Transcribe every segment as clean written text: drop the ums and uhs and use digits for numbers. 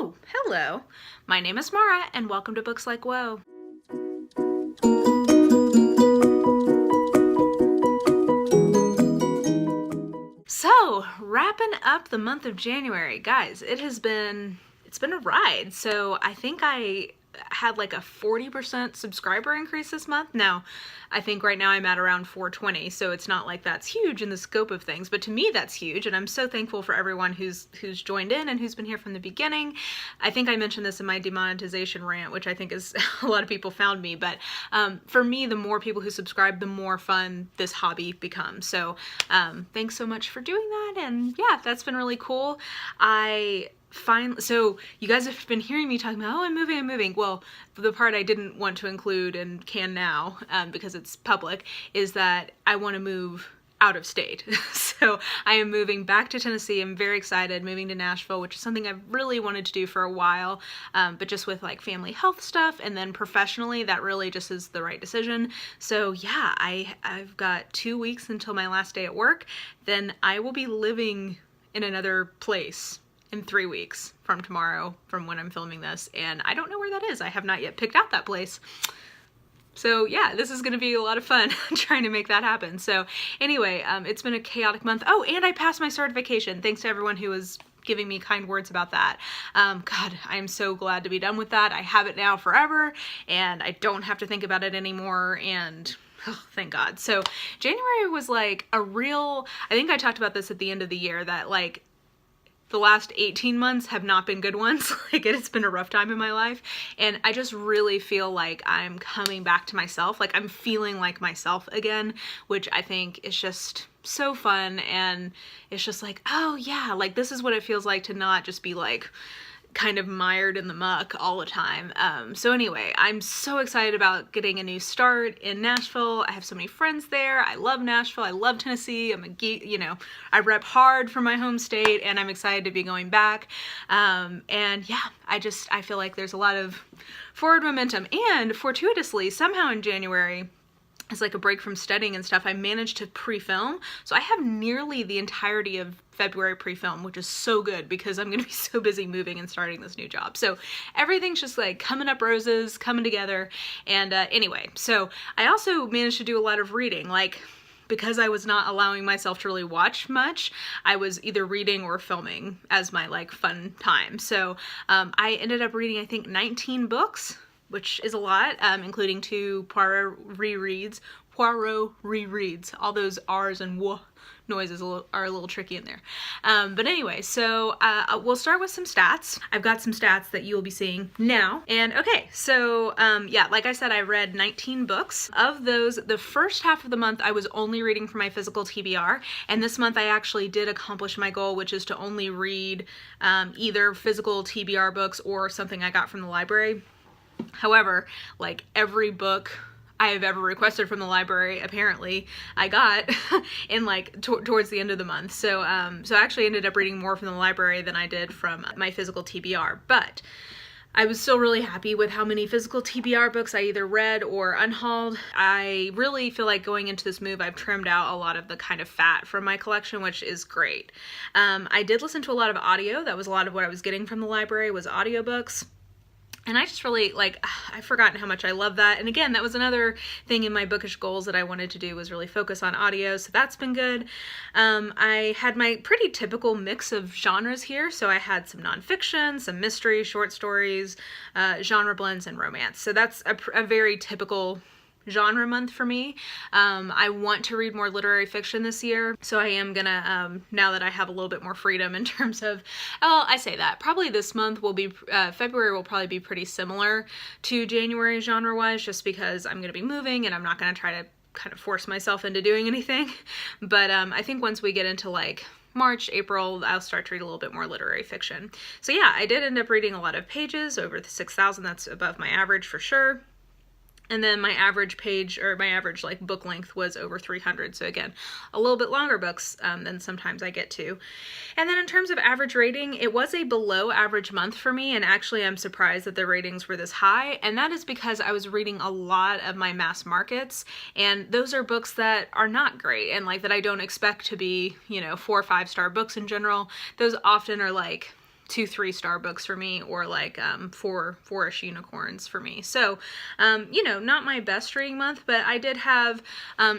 Oh, hello. My name is Mara, and welcome to Books Like Whoa. So, wrapping up the month of January, guys, it's been a ride. So I think I had like a 40% subscriber increase this month. Now, I think right now I'm at around 420, so it's not like that's huge in the scope of things, but to me that's huge, and I'm so thankful for everyone who's joined in and who's been here from the beginning. I think I mentioned this in my demonetization rant, which I think is a lot of people found me, but for me, the more people who subscribe, the more fun this hobby becomes. So thanks so much for doing that, and yeah, that's been really cool. So you guys have been hearing me talking about, oh, I'm moving. Well, the part I didn't want to include and can now, because it's public, is that I want to move out of state. So I am moving back to Tennessee. I'm very excited, moving to Nashville, which is something I've really wanted to do for a while, but just with like family health stuff and then professionally, that really just is the right decision. So yeah, I've got 2 weeks until my last day at work. Then I will be living in another place in 3 weeks from tomorrow, from when I'm filming this, and I don't know where that is. I have not yet picked out that place. So yeah, this is gonna be a lot of fun trying to make that happen. So anyway, it's been a chaotic month. Oh, and I passed my certification. Thanks to everyone who was giving me kind words about that. God, I'm so glad to be done with that. I have it now forever, and I don't have to think about it anymore, and oh, thank God. So January was like a real, I think I talked about this at the end of the year, that like the last 18 months have not been good ones. Like it's been a rough time in my life. And I just really feel like I'm coming back to myself. Like I'm feeling like myself again, which I think is just so fun. And it's just like, oh yeah, like this is what it feels like to not just be like kind of mired in the muck all the time. So anyway, I'm so excited about getting a new start in Nashville. I have so many friends there. I love Nashville. I love Tennessee. I'm a geek, you know, I rep hard for my home state, and I'm excited to be going back. And yeah, I feel like there's a lot of forward momentum, and fortuitously, somehow in January, as like a break from studying and stuff, I managed to pre-film. So I have nearly the entirety of February pre-film, which is so good because I'm gonna be so busy moving and starting this new job. So everything's just like coming up roses, coming together. And anyway, so I also managed to do a lot of reading, like because I was not allowing myself to really watch much, I was either reading or filming as my like fun time. So I ended up reading, I think, 19 books, which is a lot, including 2 Poirot rereads. All those R's and W noises are a little tricky in there. But anyway, so we'll start with some stats. I've got some stats that you will be seeing now. And okay, so yeah, like I said, I read 19 books. Of those, the first half of the month, I was only reading for my physical TBR. And this month I actually did accomplish my goal, which is to only read either physical TBR books or something I got from the library. However, like every book I have ever requested from the library, apparently I got in like towards the end of the month. So so I actually ended up reading more from the library than I did from my physical TBR, but I was still really happy with how many physical TBR books I either read or unhauled. I really feel like going into this move, I've trimmed out a lot of the kind of fat from my collection, which is great. I did listen to a lot of audio. That was a lot of what I was getting from the library, was audiobooks. And I just really, like, I've forgotten how much I love that. And again, that was another thing in my bookish goals that I wanted to do, was really focus on audio. So that's been good. I had my pretty typical mix of genres here. So I had some nonfiction, some mystery, short stories, genre blends, and romance. So that's a very typical genre month for me. I want to read more literary fiction this year, so I am gonna, now that I have a little bit more freedom in terms of, oh, I say that, probably this month will be, February will probably be pretty similar to January genre-wise, just because I'm gonna be moving and I'm not gonna try to kind of force myself into doing anything. But I think once we get into like March, April, I'll start to read a little bit more literary fiction. So yeah, I did end up reading a lot of pages, over the 6,000, that's above my average for sure. And then my average page, or my average like book length, was over 300. So again, a little bit longer books than sometimes I get to. And then in terms of average rating, it was a below average month for me. And actually I'm surprised that the ratings were this high. And that is because I was reading a lot of my mass markets. And those are books that are not great, and like that I don't expect to be, you know, 4 or 5 star books in general. Those often are like 2 3-star books for me, or like 4-ish unicorns for me. So, you know, not my best reading month, but I did have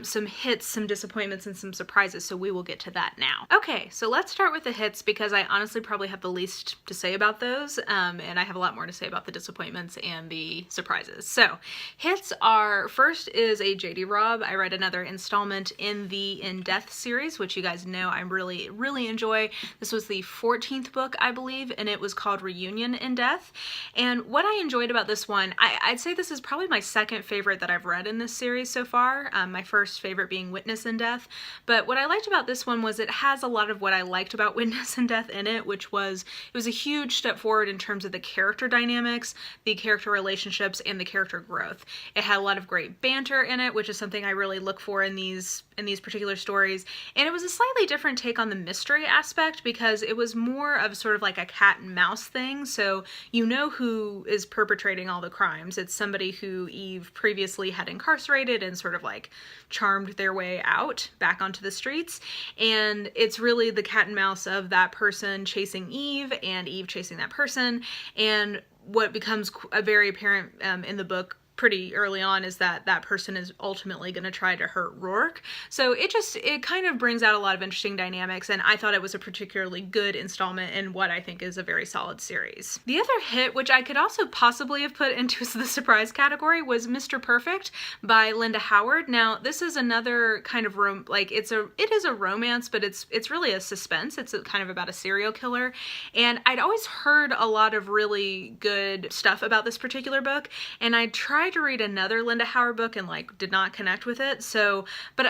some hits, some disappointments, and some surprises, so we will get to that now. Okay, so let's start with the hits, because I honestly probably have the least to say about those, and I have a lot more to say about the disappointments and the surprises. So, hits are, first is a J.D. Robb. I read another installment in the In Death series, which you guys know I really, really enjoy. This was the 14th book, I believe, and it was called Reunion in Death. And what I enjoyed about this one, I'd say this is probably my second favorite that I've read in this series so far, my first favorite being Witness in Death. But what I liked about this one was it has a lot of what I liked about Witness in Death in it, which was, it was a huge step forward in terms of the character dynamics, the character relationships, and the character growth. It had a lot of great banter in it, which is something I really look for in these particular stories. And it was a slightly different take on the mystery aspect, because it was more of sort of like a cat and mouse thing. So you know who is perpetrating all the crimes. It's somebody who Eve previously had incarcerated and sort of like charmed their way out back onto the streets. And it's really the cat and mouse of that person chasing Eve and Eve chasing that person. And what becomes very apparent in the book pretty early on is that that person is ultimately going to try to hurt Rourke. So it kind of brings out a lot of interesting dynamics, and I thought it was a particularly good installment in what I think is a very solid series. The other hit, which I could also possibly have put into the surprise category, was Mr. Perfect by Linda Howard. Now, this is another kind of it is a romance, but it's really a suspense. It's kind of about a serial killer, and I'd always heard a lot of really good stuff about this particular book, and I tried to read another Linda Howard book and like did not connect with it. So, but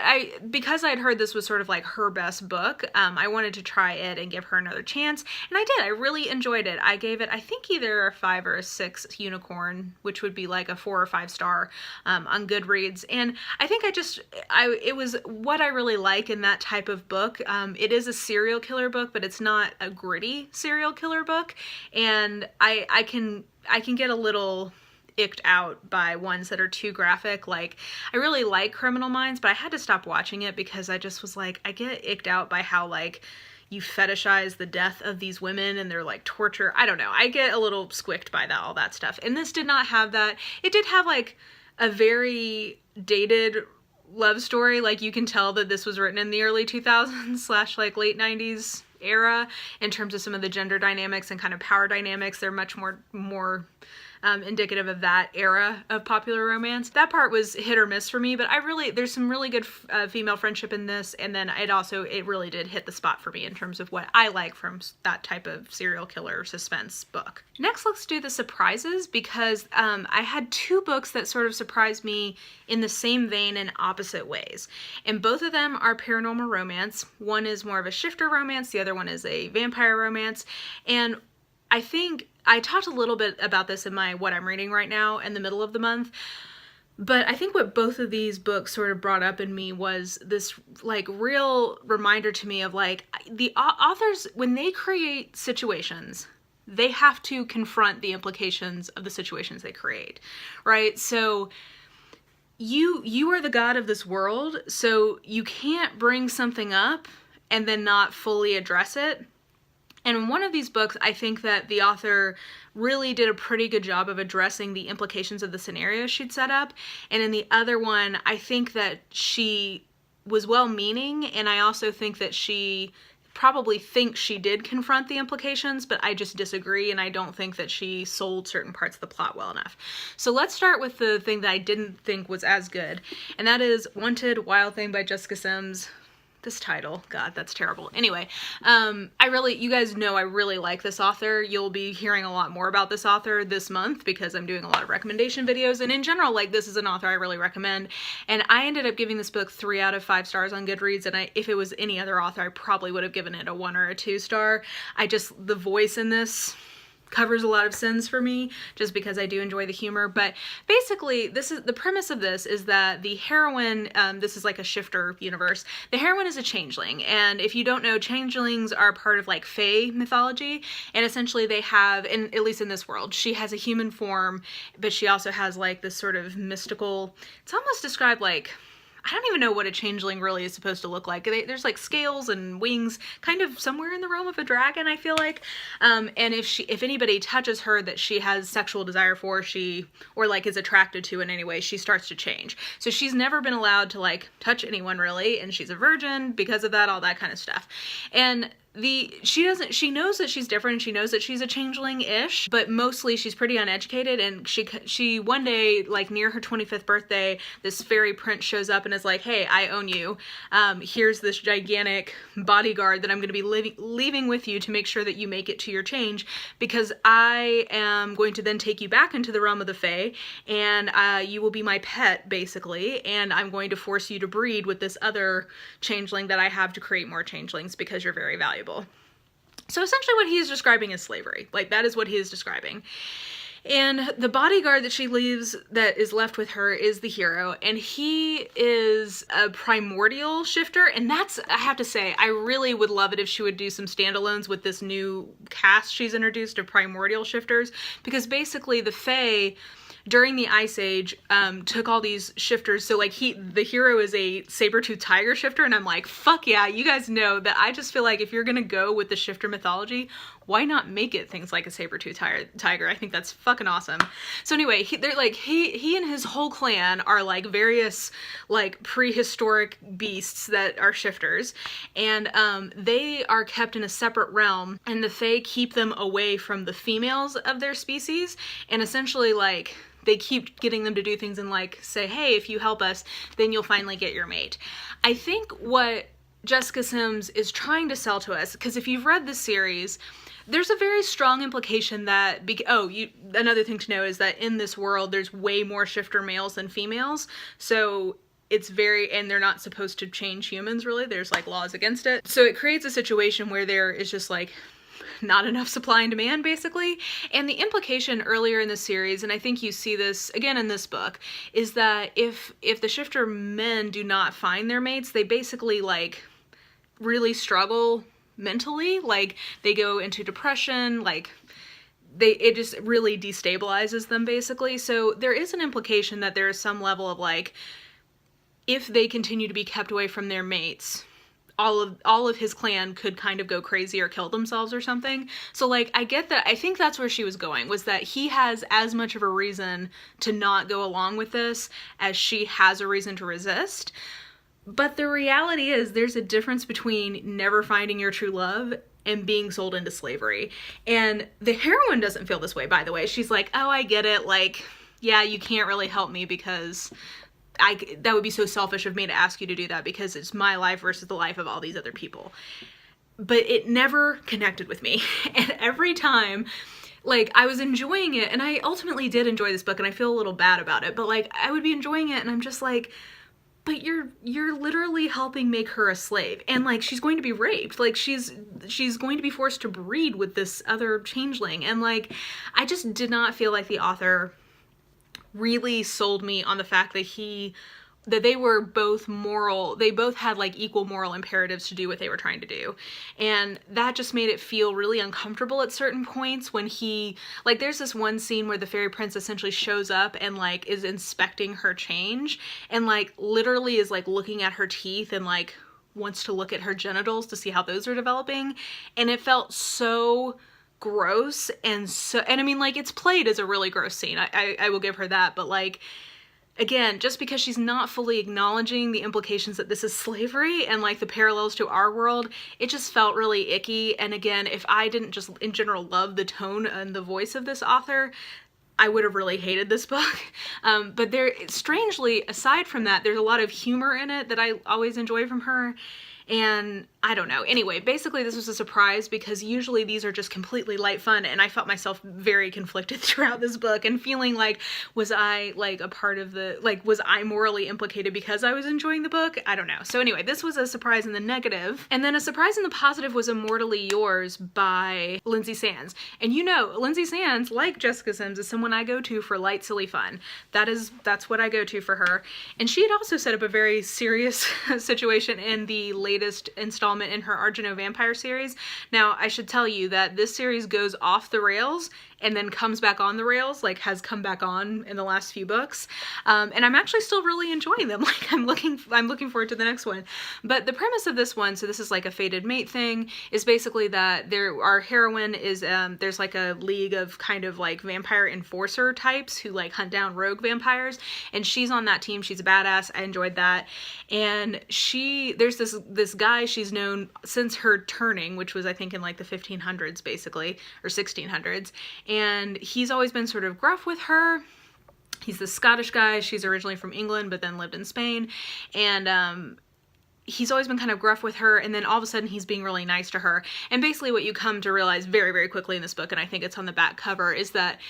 because I'd heard this was sort of like her best book, I wanted to try it and give her another chance, and I did. I really enjoyed it. I gave it, I think, either a 5 or a 6 unicorn, which would be like a 4 or 5 star on Goodreads. And I think it was what I really like in that type of book. It is a serial killer book, but it's not a gritty serial killer book, and I can get a little icked out by ones that are too graphic. Like, I really like Criminal Minds, but I had to stop watching it because I just was like, I get icked out by how like you fetishize the death of these women and their like torture. I don't know. I get a little squicked by all that stuff. And this did not have that. It did have like a very dated love story. Like, you can tell that this was written in the early 2000s / like late 90s era in terms of some of the gender dynamics and kind of power dynamics. They're much more indicative of that era of popular romance. That part was hit or miss for me, but there's some really good female friendship in this, and then it really did hit the spot for me in terms of what I like from that type of serial killer suspense book. Next, let's do the surprises, because I had 2 books that sort of surprised me in the same vein in opposite ways, and both of them are paranormal romance. One is more of a shifter romance, the other one is a vampire romance, and I think I talked a little bit about this in my what I'm reading right now in the middle of the month, but I think what both of these books sort of brought up in me was this like real reminder to me of like the authors, when they create situations, they have to confront the implications of the situations they create, right? So you are the god of this world, so you can't bring something up and then not fully address it. And in one of these books, I think that the author really did a pretty good job of addressing the implications of the scenario she'd set up. And in the other one, I think that she was well-meaning, and I also think that she probably thinks she did confront the implications, but I just disagree, and I don't think that she sold certain parts of the plot well enough. So let's start with the thing that I didn't think was as good, and that is Wanted, Wild Thing by Jessica Sims. This title, God, that's terrible. Anyway, you guys know I really like this author. You'll be hearing a lot more about this author this month because I'm doing a lot of recommendation videos, and in general, like, this is an author I really recommend. And I ended up giving this book 3 out of 5 stars on Goodreads, and if it was any other author, I probably would have given it a 1 or a 2 star. The voice in this covers a lot of sins for me, just because I do enjoy the humor. But basically, the premise of this is that the heroine, this is like a shifter universe, the heroine is a changeling, and if you don't know, changelings are part of like Fae mythology, and essentially they have, at least in this world, she has a human form, but she also has like this sort of mystical, it's almost described like, I don't even know what a changeling really is supposed to look like. There's like scales and wings, kind of somewhere in the realm of a dragon, I feel like. And if anybody touches her that she has sexual desire for, or like is attracted to in any way, she starts to change. So she's never been allowed to like touch anyone really, and she's a virgin because of that, all that kind of stuff. And she knows that she's different, and she knows that she's a changeling-ish, but mostly she's pretty uneducated. And she one day, like near her 25th birthday, this fairy prince shows up and is like, hey, I own you. Here's this gigantic bodyguard that I'm going to be leaving with you to make sure that you make it to your change, because I am going to then take you back into the realm of the Fae, and you will be my pet, basically, and I'm going to force you to breed with this other changeling that I have to create more changelings because you're very valuable. So essentially what he is describing is slavery. Like, that is what he is describing. And the bodyguard that she leaves, that is left with her, is the hero, and he is a primordial shifter. And that's, I have to say, I really would love it if she would do some standalones with this new cast she's introduced of primordial shifters, because basically the Fae during the Ice Age took all these shifters. So like the hero is a saber-toothed tiger shifter, and I'm like, fuck yeah, you guys know that. I just feel like if you're gonna go with the shifter mythology, why not make it things like a saber-toothed tiger? I think that's fucking awesome. So anyway, he and his whole clan are like various like prehistoric beasts that are shifters, and they are kept in a separate realm, and the Fae keep them away from the females of their species, and essentially like they keep getting them to do things and like say, hey, if you help us, then you'll finally get your mate. I think what Jessica Sims is trying to sell to us, because if you've read this series, there's a very strong implication that, another thing to know is that in this world, there's way more shifter males than females. So and they're not supposed to change humans really. There's like laws against it. So it creates a situation where there is just like not enough supply and demand, basically. And the implication earlier in the series, and I think you see this again in this book, is that if the shifter men do not find their mates, they basically like really struggle mentally. Like they go into depression, like it just really destabilizes them, basically. So there is an implication that there is some level of like, if they continue to be kept away from their mates, all of his clan could kind of go crazy or kill themselves or something. So like, I get that. I think that's where she was going, was that he has as much of a reason to not go along with this as she has a reason to resist. But the reality is there's a difference between never finding your true love and being sold into slavery. And the heroine doesn't feel this way, by the way. She's like, oh, I get it. Like, yeah, you can't really help me because that would be so selfish of me to ask you to do that, because it's my life versus the life of all these other people. But it never connected with me. And every time, like, I was enjoying it, and I ultimately did enjoy this book, and I feel a little bad about it, but like, I would be enjoying it, and I'm just like, but you're literally helping make her a slave, and like, she's going to be raped, like she's going to be forced to breed with this other changeling, and like, I just did not feel like the author really sold me on the fact that they were both moral. They both had like equal moral imperatives to do what they were trying to do. And that just made it feel really uncomfortable at certain points when there's this one scene where the fairy prince essentially shows up and like is inspecting her change, and like literally is like looking at her teeth and like wants to look at her genitals to see how those are developing. And it felt so gross, and I mean, like, it's played as a really gross scene. I will give her that, but like, again, just because she's not fully acknowledging the implications that this is slavery and like the parallels to our world, it just felt really icky. And again, if I didn't just in general love the tone and the voice of this author, I would have really hated this book. But strangely, aside from that, there's a lot of humor in it that I always enjoy from her. And I don't know. Anyway, basically this was a surprise, because usually these are just completely light fun, and I felt myself very conflicted throughout this book and feeling like, was I like a part of was I morally implicated because I was enjoying the book? I don't know. So anyway, this was a surprise in the negative. And then a surprise in the positive was Immortally Yours by Lynsay Sands. And you know, Lynsay Sands, like Jessica Sims, is someone I go to for light, silly fun. That's what I go to for her. And she had also set up a very serious situation in the latest installment in her Argento Vampire series. Now, I should tell you that this series goes off the rails and then comes back on the rails, like has come back on in the last few books. And I'm actually still really enjoying them. Like I'm looking forward to the next one. But the premise of this one, so this is like a fated mate thing, is basically that our heroine is, there's like a league of kind of like vampire enforcer types who like hunt down rogue vampires, and she's on that team. She's a badass. I enjoyed that. And there's this guy she's known since her turning, which was I think in like the 1500s basically, or 1600s, and he's always been sort of gruff with her. He's this Scottish guy. She's originally from England but then lived in Spain, and he's always been kind of gruff with her, and then all of a sudden he's being really nice to her. And basically what you come to realize very, very quickly in this book, and I think it's on the back cover, is that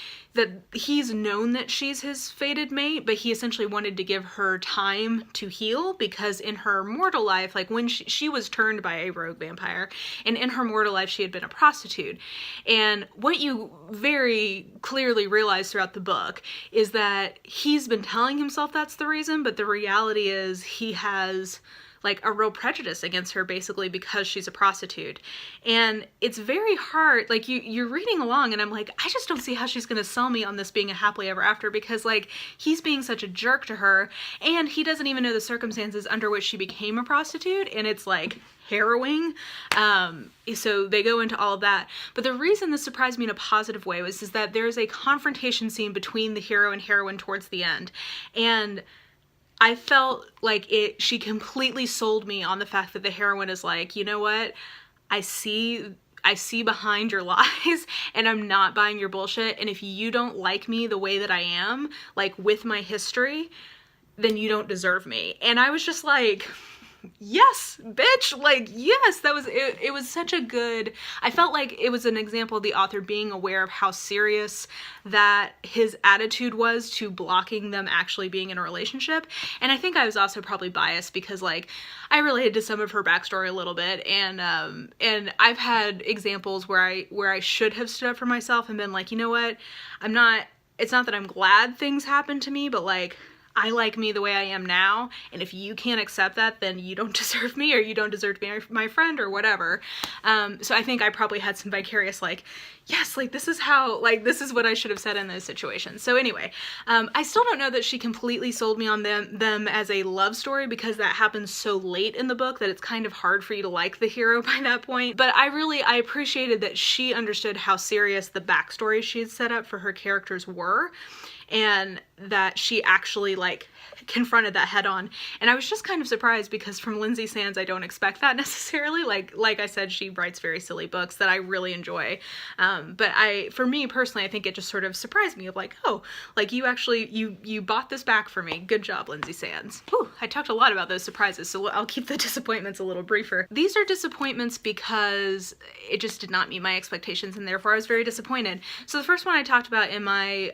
he's known that she's his fated mate, but he essentially wanted to give her time to heal, because in her mortal life, like when she was turned by a rogue vampire, and in her mortal life she had been a prostitute. And what you very clearly realize throughout the book is that he's been telling himself that's the reason, but the reality is he has like a real prejudice against her basically because she's a prostitute. And it's very hard, like you're reading along and I'm like, I just don't see how she's gonna sell me on this being a happily ever after, because like he's being such a jerk to her and he doesn't even know the circumstances under which she became a prostitute, and it's like harrowing. So they go into all of that. But the reason this surprised me in a positive way is that there's a confrontation scene between the hero and heroine towards the end. And I felt like she completely sold me on the fact that the heroine is like, you know what? I see behind your lies and I'm not buying your bullshit. And if you don't like me the way that I am, like with my history, then you don't deserve me. And I was just like, yes, bitch, like, yes, that was, it was such a good, I felt like it was an example of the author being aware of how serious that his attitude was to blocking them actually being in a relationship. And I think I was also probably biased because like I related to some of her backstory a little bit, and I've had examples where I should have stood up for myself and been like, you know what, it's not that I'm glad things happened to me, but like, I like me the way I am now, and if you can't accept that, then you don't deserve me, or you don't deserve to be my friend, or whatever. So I think I probably had some vicarious, like, yes, like, this is how, like, this is what I should have said in those situations. So anyway, I still don't know that she completely sold me on them as a love story, because that happens so late in the book that it's kind of hard for you to like the hero by that point. But I appreciated that she understood how serious the backstory she had set up for her characters were, and that she actually like confronted that head on. And I was just kind of surprised because from Lynsay Sands, I don't expect that necessarily. Like I said, she writes very silly books that I really enjoy. But for me personally, I think it just sort of surprised me of like, oh, like you actually, you bought this back for me. Good job, Lynsay Sands. Whew, I talked a lot about those surprises, so I'll keep the disappointments a little briefer. These are disappointments because it just did not meet my expectations, and therefore I was very disappointed. So the first one I talked about in my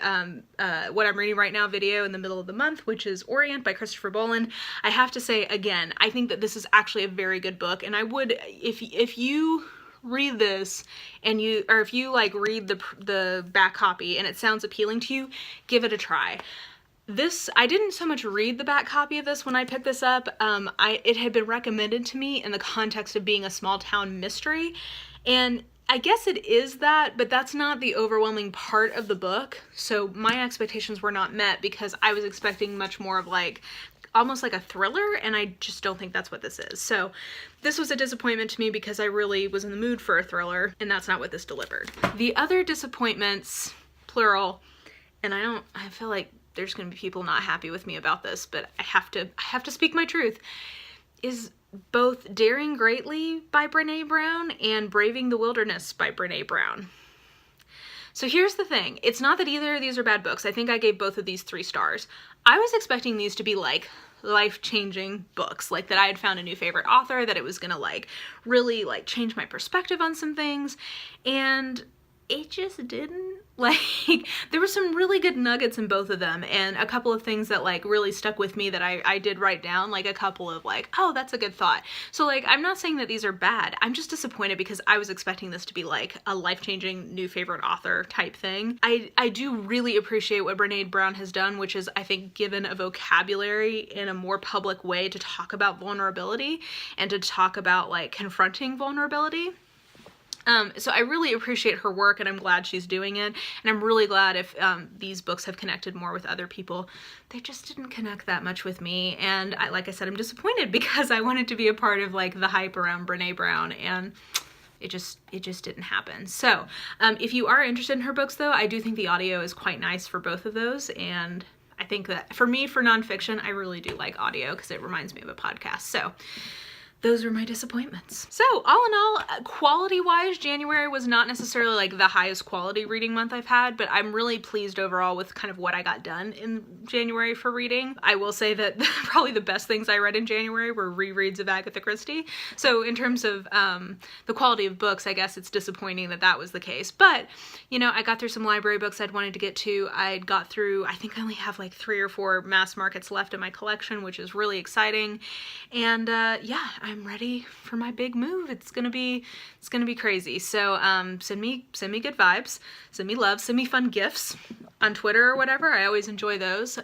what I'm reading right now video in the middle of the month, which is Orient by Christopher Bollen. I have to say again, I think that this is actually a very good book, and I would, if you read this and if you like read the back copy and it sounds appealing to you, give it a try. This, I didn't so much read the back copy of this when I picked this up. It had been recommended to me in the context of being a small town mystery, and I guess it is that, but that's not the overwhelming part of the book. So my expectations were not met because I was expecting much more of like, almost like a thriller, and I just don't think that's what this is. So this was a disappointment to me because I really was in the mood for a thriller, and that's not what this delivered. The other disappointments, plural, and I feel like there's gonna be people not happy with me about this, but I have to speak my truth, is both Daring Greatly by Brene Brown and Braving the Wilderness by Brene Brown. So here's the thing. It's not that either of these are bad books. I think I gave both of these 3 stars. I was expecting these to be like life-changing books, like that I had found a new favorite author, that it was gonna like really like change my perspective on some things, and it just didn't. Like, there were some really good nuggets in both of them, and a couple of things that like really stuck with me that I did write down, like a couple of like, oh, that's a good thought. So like, I'm not saying that these are bad. I'm just disappointed because I was expecting this to be like a life-changing new favorite author type thing. I do really appreciate what Brene Brown has done, which is I think given a vocabulary in a more public way to talk about vulnerability and to talk about like confronting vulnerability. So I really appreciate her work, and I'm glad she's doing it, and I'm really glad if these books have connected more with other people. They just didn't connect that much with me, and like I said, I'm disappointed because I wanted to be a part of like the hype around Brene Brown, and it just didn't happen. So if you are interested in her books though, I do think the audio is quite nice for both of those, and I think that for me, for nonfiction, I really do like audio because it reminds me of a podcast. So those were my disappointments. So all in all, quality-wise, January was not necessarily like the highest quality reading month I've had, but I'm really pleased overall with kind of what I got done in January for reading. I will say that probably the best things I read in January were rereads of Agatha Christie. So in terms of the quality of books, I guess it's disappointing that that was the case. But, you know, I got through some library books I'd wanted to get to. I got through, I think I only have like 3 or 4 mass markets left in my collection, which is really exciting. And yeah, I'm ready for my big move. It's gonna be crazy. So send me good vibes, send me love, send me fun gifts on Twitter or whatever. I always enjoy those.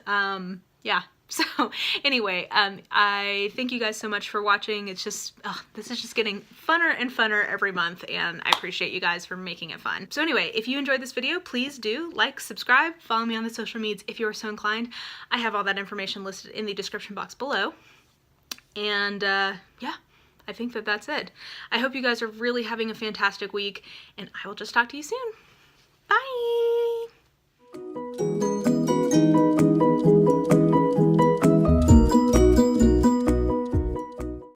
Yeah. So anyway, I thank you guys so much for watching. It's just, this is just getting funner and funner every month, and I appreciate you guys for making it fun. So anyway, if you enjoyed this video, please do like, subscribe, follow me on the social medias if you are so inclined. I have all that information listed in the description box below. And yeah, I think that that's it. I hope you guys are really having a fantastic week, and I will just talk to you soon. Bye!